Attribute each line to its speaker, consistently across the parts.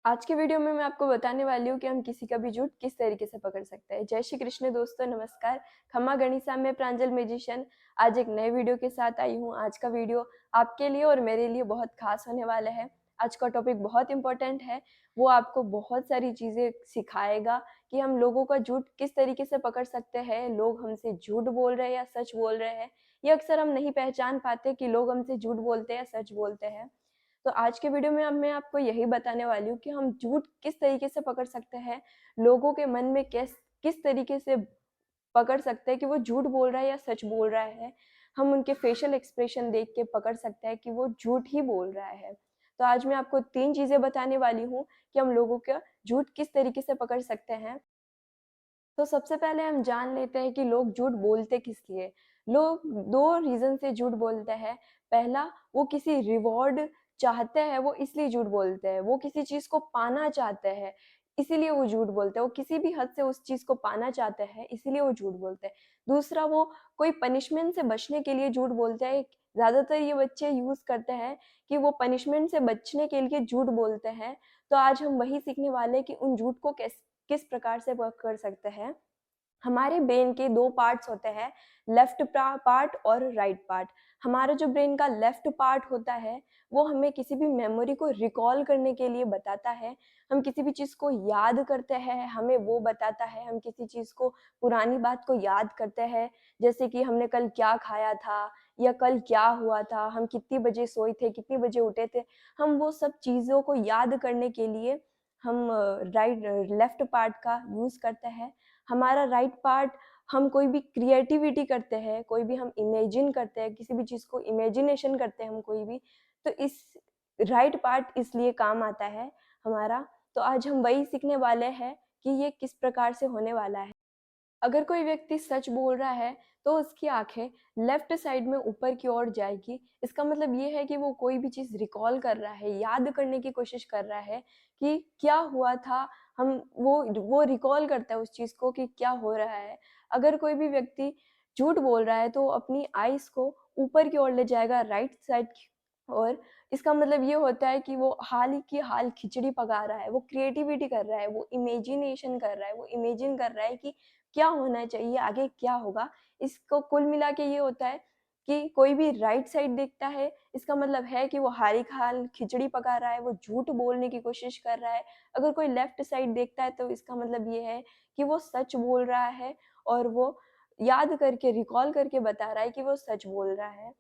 Speaker 1: आज के वीडियो में मैं आपको बताने वाली हूँ कि हम किसी का भी झूठ किस तरीके से पकड़ सकते हैं। जय श्री कृष्ण दोस्तों, नमस्कार। खम्मा गणिसा में प्रांजल मैजिशियन आज एक नए वीडियो के साथ आई हूँ। आज का वीडियो आपके लिए और मेरे लिए बहुत खास होने वाला है। आज का टॉपिक बहुत इंपॉर्टेंट है। वो आपको बहुत सारी चीज़ें सिखाएगा कि हम लोगों का झूठ किस तरीके से पकड़ सकते हैं। लोग हमसे झूठ बोल रहे हैं या सच बोल रहे हैं, ये अक्सर हम नहीं पहचान पाते कि लोग हमसे झूठ बोलते हैं या सच बोलते हैं। तो आज के वीडियो में अब मैं आपको यही बताने वाली हूँ कि हम झूठ किस तरीके से पकड़ सकते हैं, लोगों के मन में किस तरीके से पकड़ सकते हैं कि वो झूठ बोल रहा है या सच बोल रहा है। हम उनके फेशियल एक्सप्रेशन देख के पकड़ सकते हैं कि वो झूठ ही बोल रहा है। तो आज मैं आपको 3 चीज़ें बताने वाली हूँ कि हम लोगों का झूठ किस तरीके से पकड़ सकते हैं। तो सबसे पहले हम जान लेते हैं कि लोग झूठ बोलते किस लिए। लोग 2 रीज़न से झूठ बोलते हैं। पहला, वो किसी रिवॉर्ड चाहते हैं, वो इसलिए झूठ बोलते हैं। वो किसी चीज़ को पाना चाहते हैं, इसीलिए वो झूठ बोलते हैं। वो किसी भी हद से उस चीज़ को पाना चाहते हैं, इसीलिए वो झूठ बोलते हैं। दूसरा, वो कोई पनिशमेंट से बचने के लिए झूठ बोलते हैं। ज़्यादातर ये बच्चे यूज़ करते हैं कि वो पनिशमेंट से बचने के लिए झूठ बोलते हैं। तो आज हम वही सीखने वाले हैं कि उन झूठ को किस प्रकार से वर्क कर सकते हैं। हमारे ब्रेन के 2 पार्ट्स होते हैं, लेफ्ट पार्ट और राइट पार्ट। हमारा जो ब्रेन का लेफ्ट पार्ट होता है, वो हमें किसी भी मेमोरी को रिकॉल करने के लिए बताता है। हम किसी भी चीज़ को याद करते हैं, हमें वो बताता है। हम किसी चीज़ को, पुरानी बात को याद करते हैं, जैसे कि हमने कल क्या खाया था या कल क्या हुआ था, हम कितनी बजे सोए थे, कितनी बजे उठे थे। हम वो सब चीज़ों को याद करने के लिए हम लेफ्ट पार्ट का यूज़ करते हैं। हमारा राइट पार्ट, हम कोई भी क्रिएटिविटी करते हैं, कोई भी हम इमेजिन करते हैं, किसी भी चीज़ को इमेजिनेशन करते हैं हम कोई भी, तो इस राइट पार्ट इसलिए काम आता है हमारा। तो आज हम वही सीखने वाले हैं कि ये किस प्रकार से होने वाला है। अगर कोई व्यक्ति सच बोल रहा है तो उसकी आंखें लेफ्ट साइड में ऊपर की ओर जाएगी। इसका मतलब ये है कि वो कोई भी चीज़ रिकॉल कर रहा है, याद करने की कोशिश कर रहा है कि क्या हुआ था। हम वो रिकॉल करता है उस चीज़ को कि क्या हो रहा है। अगर कोई भी व्यक्ति झूठ बोल रहा है तो वो अपनी आइज़ को ऊपर की ओर ले जाएगा, राइट साइड की ओर। इसका मतलब ये होता है कि वो हाल ही की हाल खिचड़ी पका रहा है, वो क्रिएटिविटी कर रहा है, वो इमेजिनेशन कर रहा है, वो इमेजिन कर रहा है कि क्या होना चाहिए, आगे क्या होगा। इसको कुल मिला के ये होता है कि कोई भी राइट साइड देखता है, इसका मतलब है कि वो हाल-ही-खाल खिचड़ी पका रहा है, वो झूठ बोलने की कोशिश कर रहा है। अगर कोई लेफ्ट साइड देखता है तो इसका मतलब ये है कि वो सच बोल रहा है और वो याद करके, रिकॉल करके बता रहा है कि वो सच बोल रहा है।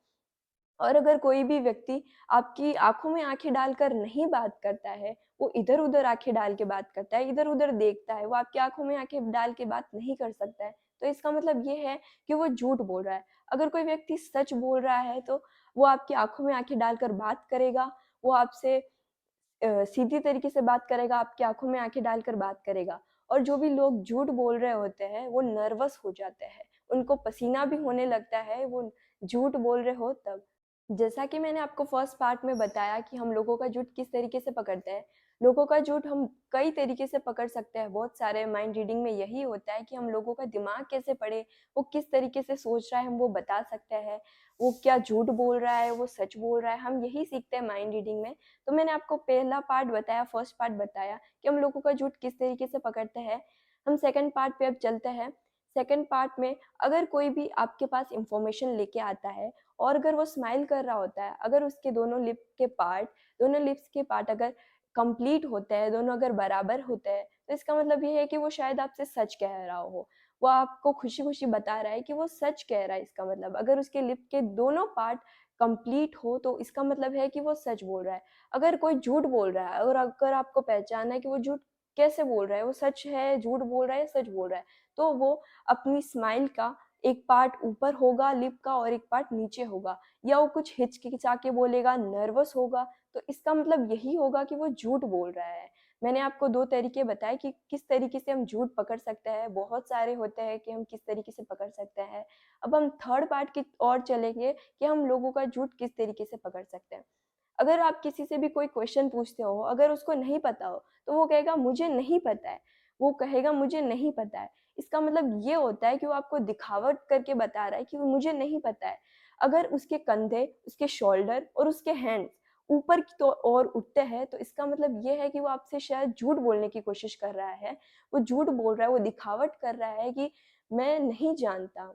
Speaker 1: और अगर कोई भी व्यक्ति आपकी आँखों में आँखें डालकर नहीं बात करता है, वो इधर-उधर आँखें डाल के बात करता है, इधर-उधर देखता है, वो आपकी आँखों में आँखें डाल के बात नहीं कर सकता है, तो इसका मतलब ये है कि वो झूठ बोल रहा है। अगर कोई व्यक्ति सच बोल रहा है, तो वो आपकी आँखों में आँखें डालकर बात करेगा, वो आपसे सीधी तरीके से बात करेगा, आपकी आँखों में आँखें डालकर बात करेगा। और जो भी लोग झूठ बोल रहे होते हैं, वो नर्वस हो जाते हैं, उनको पसीना भी होने लगता है, वो झूठ बोल रहे हो तब। जैसा कि मैंने आपको फर्स्ट पार्ट में बताया कि हम लोगों का झूठ किस तरीके से पकड़ते हैं। लोगों का झूठ हम कई तरीके से पकड़ सकते हैं। बहुत सारे माइंड रीडिंग में यही होता है कि हम लोगों का दिमाग कैसे पढ़े, वो किस तरीके से सोच रहा है, हम वो बता सकते हैं। वो क्या झूठ बोल रहा है, वो सच बोल रहा है, हम यही सीखते हैं माइंड रीडिंग में। तो मैंने आपको पहला पार्ट बताया, फर्स्ट पार्ट बताया कि हम लोगों का झूठ किस तरीके से पकड़ते हैं। हम सेकंड पार्ट पे अब चलते हैं। सेकंड पार्ट में अगर कोई भी आपके पास इंफॉर्मेशन लेके आता है और अगर वो स्माइल कर रहा होता है, अगर उसके दोनों लिप्स के पार्ट अगर कंप्लीट होते हैं, दोनों अगर बराबर होते हैं, तो इसका मतलब ये है कि वो शायद आपसे सच कह रहा हो। वो आपको खुशी-खुशी बता रहा है कि वो सच कह रहा है। इसका मतलब अगर उसके लिप के दोनों पार्ट कंप्लीट हो तो इसका मतलब है कि वो सच बोल रहा है। अगर कोई झूठ बोल रहा है और अगर आपको पहचानना है कि वो झूठ कैसे बोल रहा है, वो सच है, झूठ बोल रहा है या सच बोल रहा है, तो वो अपनी स्माइल का एक पार्ट ऊपर होगा लिप का और एक पार्ट नीचे होगा, या वो कुछ हिचकिचा के बोलेगा, नर्वस होगा, तो इसका मतलब यही होगा कि वो झूठ बोल रहा है। मैंने आपको 2 तरीके बताए कि किस तरीके से हम झूठ पकड़ सकते हैं, बहुत सारे होते हैं कि हम किस तरीके से पकड़ सकते हैं। अब हम थर्ड पार्ट की ओर चलेंगे कि हम लोगों का झूठ किस तरीके से पकड़ सकते हैं। अगर आप किसी से भी कोई क्वेश्चन पूछते हो, अगर उसको नहीं पता हो, तो वो कहेगा मुझे नहीं पता है, वो कहेगा मुझे नहीं पता है। इसका मतलब ये होता है कि वो आपको दिखावट करके बता रहा है कि वो मुझे नहीं पता है। अगर उसके कंधे, उसके शोल्डर और उसके हैंड्स ऊपर की तो और उठते हैं, तो इसका मतलब ये है कि वो आपसे शायद झूठ बोलने की कोशिश कर रहा है। वो झूठ बोल रहा है, वो दिखावट कर रहा है कि मैं नहीं जानता।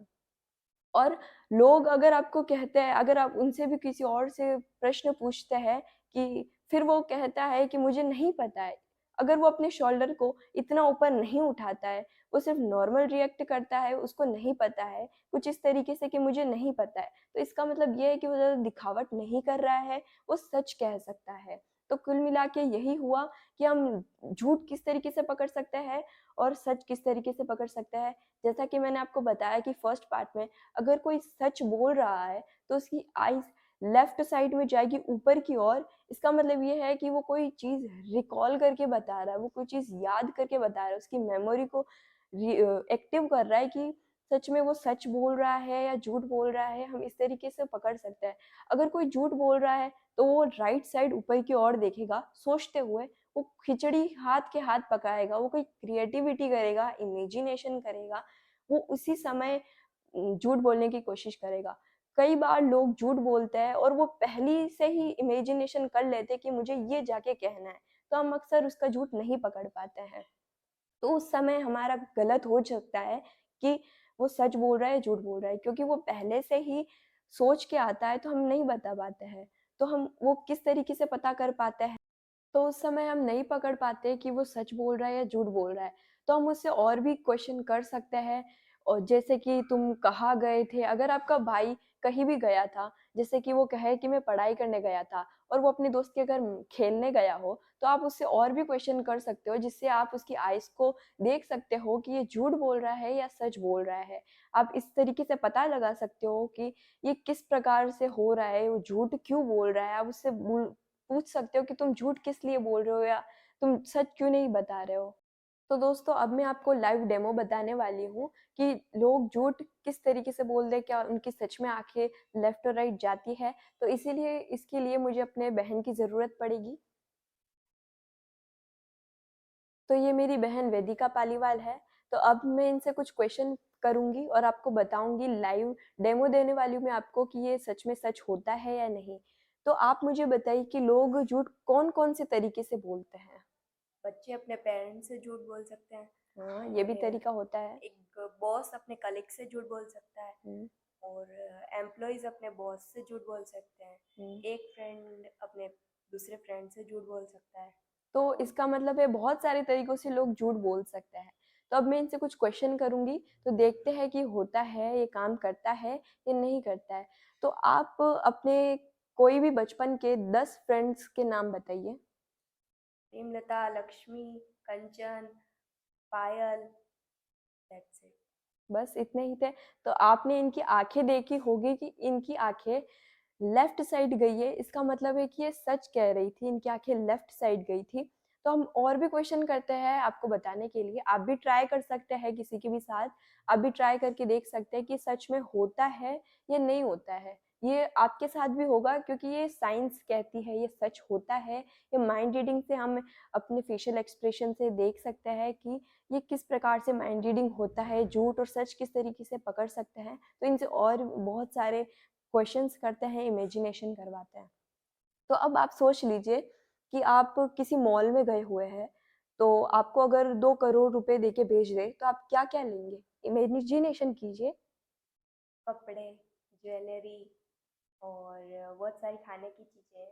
Speaker 1: और लोग अगर आपको कहते हैं, अगर आप उनसे भी किसी और से प्रश्न पूछते हैं कि फिर वो कहता है कि मुझे नहीं पता है। अगर वो अपने शोल्डर को इतना ऊपर नहीं उठाता है, वो सिर्फ नॉर्मल रिएक्ट करता है, उसको नहीं पता है, कुछ इस तरीके से कि मुझे नहीं पता है, तो इसका मतलब ये है कि वो ज़्यादा दिखावट नहीं कर रहा है, वो सच कह सकता है। तो कुल मिला के यही हुआ कि हम झूठ किस तरीके से पकड़ सकते हैं और सच किस तरीके से पकड़ सकते हैं। जैसा कि मैंने आपको बताया कि फर्स्ट पार्ट में अगर कोई सच बोल रहा है तो उसकी आईज लेफ्ट साइड में जाएगी ऊपर की ओर। इसका मतलब ये है कि वो कोई चीज़ रिकॉल करके बता रहा है, वो कोई चीज़ याद करके बता रहा है, उसकी मेमोरी को एक्टिव कर रहा है कि सच में वो सच बोल रहा है या झूठ बोल रहा है। हम इस तरीके से पकड़ सकते हैं। अगर कोई झूठ बोल रहा है तो वो राइट साइड ऊपर की ओर देखेगा सोचते हुए, वो खिचड़ी हाथ के हाथ पकाएगा, वो कोई क्रिएटिविटी करेगा, इमेजिनेशन करेगा, वो उसी समय झूठ बोलने की कोशिश करेगा। कई बार लोग झूठ बोलते हैं और वो पहली से ही इमेजिनेशन कर लेते हैं कि मुझे ये जाके कहना है, तो हम अक्सर उसका झूठ नहीं पकड़ पाते हैं। तो उस समय हमारा गलत हो सकता है कि वो सच बोल रहा है, झूठ बोल रहा है, क्योंकि वो पहले से ही सोच के आता है तो हम नहीं बता पाते हैं। तो हम वो किस तरीके से पता कर पाते हैं, तो उस समय हम नहीं पकड़ पाते कि वो सच बोल रहा है या झूठ बोल रहा है। तो हम उससे और भी क्वेश्चन कर सकते हैं, और जैसे कि तुम कहाँ गए थे? अगर आपका भाई कहीं भी गया था, जैसे कि वो कहे कि मैं पढ़ाई करने गया था और वो अपने दोस्त के घर खेलने गया हो, तो आप उससे और भी क्वेश्चन कर सकते हो, जिससे आप उसकी आईज़ को देख सकते हो कि ये झूठ बोल रहा है या सच बोल रहा है। आप इस तरीके से पता लगा सकते हो कि ये किस प्रकार से हो रहा है, वो झूठ क्यों बोल रहा है। आप उससे पूछ सकते हो कि तुम झूठ किस लिए बोल रहे हो या तुम सच क्यों नहीं बता रहे हो। तो दोस्तों, अब मैं आपको लाइव डेमो बताने वाली हूँ कि लोग झूठ किस तरीके से बोल रहे, क्या उनकी सच में आंखें लेफ्ट और राइट जाती है। तो इसीलिए इसके लिए मुझे अपने बहन की ज़रूरत पड़ेगी। तो ये मेरी बहन वेदिका पालीवाल है। तो अब मैं इनसे कुछ क्वेश्चन करूंगी और आपको बताऊंगी, लाइव डेमो देने वाली हूँ मैं आपको कि ये सच में सच होता है या नहीं। तो आप मुझे बताइए कि लोग झूठ कौन कौन से तरीके से बोलते हैं।
Speaker 2: बच्चे अपने पेरेंट्स से झूठ बोल सकते हैं।
Speaker 1: हाँ, ये भी
Speaker 2: फिर
Speaker 1: तरीका होता है।
Speaker 2: एक बॉस अपने कलीग से झूठ बोल सकता है।
Speaker 1: हम्म।
Speaker 2: और एम्प्लॉयज़ अपने बॉस से झूठ बोल सकते हैं।
Speaker 1: हम्म।
Speaker 2: एक फ्रेंड अपने दूसरे फ्रेंड से झूठ बोल सकता है।
Speaker 1: तो इसका मतलब है बहुत सारे तरीकों से लोग झूठ बोल सकते हैं। तो अब मैं इनसे कुछ क्वेश्चन करूंगी, तो देखते हैं कि होता है, ये काम करता है या नहीं करता है। तो आप अपने कोई भी बचपन के 10 फ्रेंड्स के नाम बताइए।
Speaker 2: प्रेमलता, लक्ष्मी, कंचन, पायल, दैट्स इट।
Speaker 1: बस इतने ही थे। तो आपने इनकी आंखें देखी होगी कि इनकी आंखें लेफ्ट साइड गई है, इसका मतलब है कि ये सच कह रही थी, इनकी आंखें लेफ्ट साइड गई थी। तो हम और भी क्वेश्चन करते हैं आपको बताने के लिए। आप भी ट्राई कर सकते हैं किसी के भी साथ, आप भी ट्राई करके देख सकते हैं कि सच में होता है या नहीं होता है। ये आपके साथ भी होगा, क्योंकि ये साइंस कहती है ये सच होता है। ये माइंड रीडिंग से हम अपने फेशियल एक्सप्रेशन से देख सकते हैं कि ये किस प्रकार से माइंड रीडिंग होता है, झूठ और सच किस तरीके से पकड़ सकते हैं। तो इनसे और बहुत सारे क्वेश्चंस करते हैं, इमेजिनेशन करवाते हैं। तो अब आप सोच लीजिए कि आप किसी मॉल में गए हुए हैं, तो आपको अगर 2 करोड़ रुपए देके भेज दे तो आप क्या क्या लेंगे? इमेजिनेशन कीजिए।
Speaker 2: कपड़े, ज्वेलरी और बहुत सारी खाने की चीज़ें।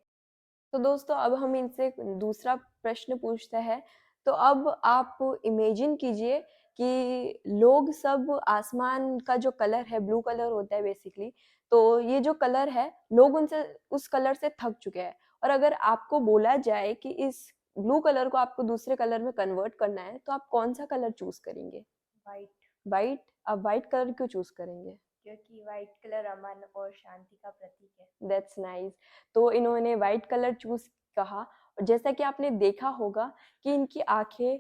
Speaker 1: तो दोस्तों, अब हम इनसे दूसरा प्रश्न पूछते हैं। तो अब आप इमेजिन कीजिए कि लोग सब, आसमान का जो कलर है ब्लू कलर होता है बेसिकली, तो ये जो कलर है लोग उनसे उस कलर से थक चुके हैं। और अगर आपको बोला जाए कि इस ब्लू कलर को आपको दूसरे कलर में कन्वर्ट करना है, तो आप कौन सा कलर चूज करेंगे?
Speaker 2: वाइट।
Speaker 1: वाइट? आप वाइट कलर क्यों चूज करेंगे?
Speaker 2: क्योंकि वाइट कलर अमन और शांति का प्रतीक है।
Speaker 1: That's nice. तो इन्होंने वाइट कलर चूज कहा, और जैसा कि आपने देखा होगा कि इनकी आंखें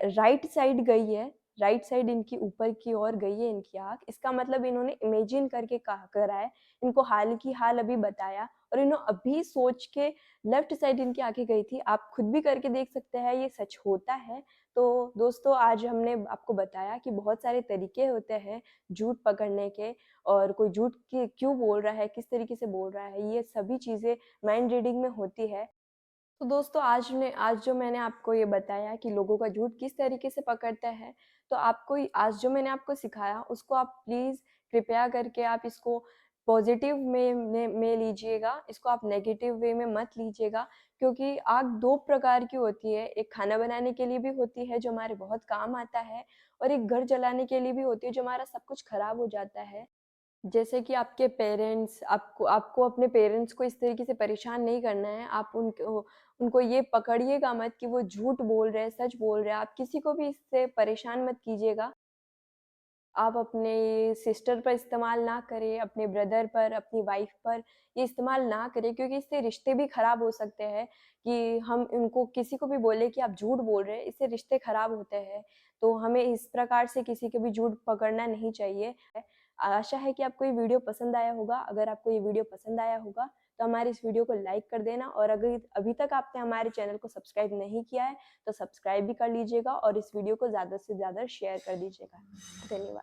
Speaker 1: राइट साइड गई है। राइट साइड इनकी ऊपर की ओर गई है इनकी आँख, इसका मतलब इन्होंने इमेजिन करके करा है, इनको हाल की हाल अभी बताया और इन्होंने अभी सोच के लेफ्ट साइड इनकी आँखें गई थी। आप खुद भी करके देख सकते हैं, ये सच होता है। तो दोस्तों आज हमने आपको बताया कि बहुत सारे तरीके होते हैं झूठ पकड़ने के और कोई झूठ क्यों बोल रहा है, किस तरीके से बोल रहा है, ये सभी चीज़ें माइंड रीडिंग में होती है। तो दोस्तों आज जो मैंने आपको ये बताया कि लोगों का झूठ किस तरीके से पकड़ता है, तो आपको आज जो मैंने आपको सिखाया उसको आप प्लीज़ कृपया करके आप इसको पॉजिटिव में लीजिएगा, इसको आप नेगेटिव वे में मत लीजिएगा, क्योंकि आग 2 प्रकार की होती है, एक खाना बनाने के लिए भी होती है जो हमारे बहुत काम आता है और एक घर जलाने के लिए भी होती है जो हमारा सब कुछ खराब हो जाता है। जैसे कि आपके पेरेंट्स आपको आपको अपने पेरेंट्स को इस तरीके से परेशान नहीं करना है। आप उनको उनको ये पकड़िएगा मत कि वो झूठ बोल रहे हैं, सच बोल रहे हैं। आप किसी को भी इससे परेशान मत कीजिएगा। आप अपने सिस्टर पर इस्तेमाल ना करें, अपने ब्रदर पर, अपनी वाइफ पर ये इस्तेमाल ना करें, क्योंकि इससे रिश्ते भी खराब हो सकते हैं कि हम उनको किसी को भी बोले कि आप झूठ बोल रहे हैं, इससे रिश्ते खराब होते हैं। तो हमें इस प्रकार से किसी के भी झूठ पकड़ना नहीं चाहिए। आशा है कि आपको ये वीडियो पसंद आया होगा। अगर आपको ये वीडियो पसंद आया होगा तो हमारे इस वीडियो को लाइक कर देना और अगर अभी तक आपने हमारे चैनल को सब्सक्राइब नहीं किया है तो सब्सक्राइब भी कर लीजिएगा और इस वीडियो को ज़्यादा से ज़्यादा शेयर कर दीजिएगा। धन्यवाद।